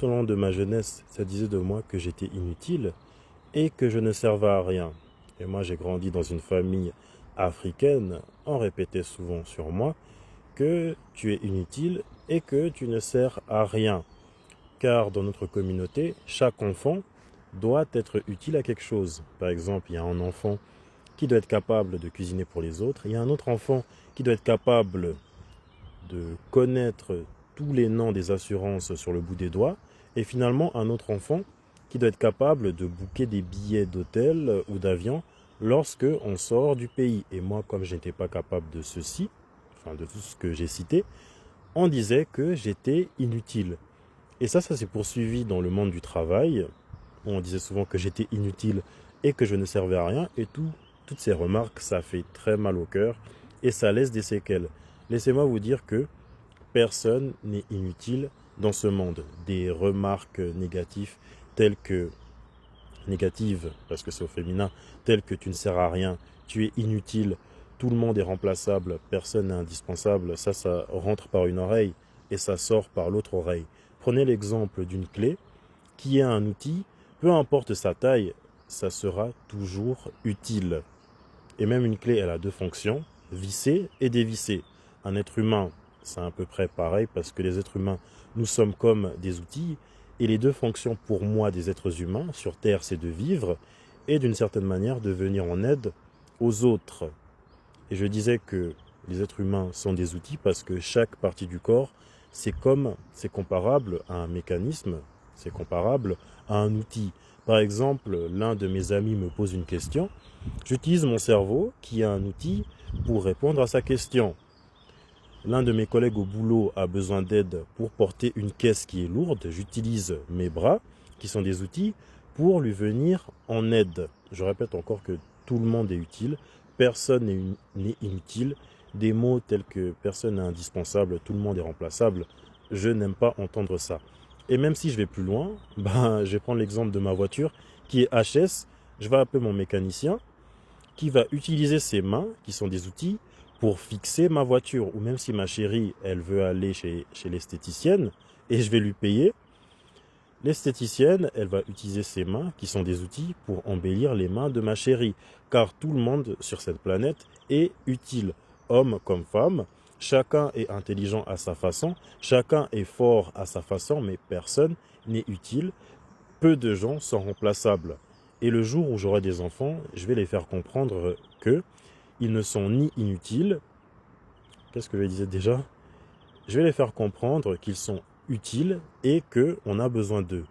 au long de ma jeunesse, ça disait de moi que j'étais inutile et que je ne servais à rien. Et moi, j'ai grandi dans une famille africaine. On répétait souvent sur moi que tu es inutile et que tu ne sers à rien. Car dans notre communauté, chaque enfant doit être utile à quelque chose. Par exemple, il y a un enfant qui doit être capable de cuisiner pour les autres. Il y a un autre enfant qui doit être capable de connaître tous les noms des assurances sur le bout des doigts. Et finalement, un autre enfant qui doit être capable de booker des billets d'hôtel ou d'avion lorsque on sort du pays. Et moi, comme je n'étais pas capable de ceci, enfin de tout ce que j'ai cité, on disait que j'étais inutile. Et ça s'est poursuivi dans le monde du travail. On disait souvent que j'étais inutile et que je ne servais à rien. Et toutes ces remarques, ça fait très mal au cœur et ça laisse des séquelles. Laissez-moi vous dire que personne n'est inutile dans ce monde. Des remarques négatives, parce que c'est au féminin, telles que tu ne sers à rien, tu es inutile, tout le monde est remplaçable, personne n'est indispensable, ça rentre par une oreille et ça sort par l'autre oreille. Prenez l'exemple d'une clé qui est un outil, peu importe sa taille, ça sera toujours utile. Et même une clé, elle a deux fonctions, visser et dévisser. Un être humain, c'est à peu près pareil parce que les êtres humains, nous sommes comme des outils. Et les deux fonctions pour moi des êtres humains sur Terre, c'est de vivre et d'une certaine manière de venir en aide aux autres. Et je disais que les êtres humains sont des outils parce que chaque partie du corps, c'est comparable à un mécanisme, c'est comparable à un outil. Par exemple, l'un de mes amis me pose une question, j'utilise mon cerveau qui a un outil pour répondre à sa question. L'un de mes collègues au boulot a besoin d'aide pour porter une caisse qui est lourde. J'utilise mes bras, qui sont des outils, pour lui venir en aide. Je répète encore que tout le monde est utile, personne n'est inutile. Des mots tels que personne n'est indispensable, tout le monde est remplaçable, je n'aime pas entendre ça. Et même si je vais plus loin, je vais prendre l'exemple de ma voiture qui est HS. Je vais appeler mon mécanicien qui va utiliser ses mains, qui sont des outils, pour fixer ma voiture. Ou même si ma chérie, elle veut aller chez l'esthéticienne, et je vais lui payer, l'esthéticienne, elle va utiliser ses mains, qui sont des outils, pour embellir les mains de ma chérie. Car tout le monde sur cette planète est utile, homme comme femme. Chacun est intelligent à sa façon, chacun est fort à sa façon, mais personne n'est utile. Peu de gens sont remplaçables. Et le jour où j'aurai des enfants, je vais les faire comprendre que ils ne sont ni inutiles. Qu'est-ce que je disais déjà? Je vais les faire comprendre qu'ils sont utiles et qu'on a besoin d'eux.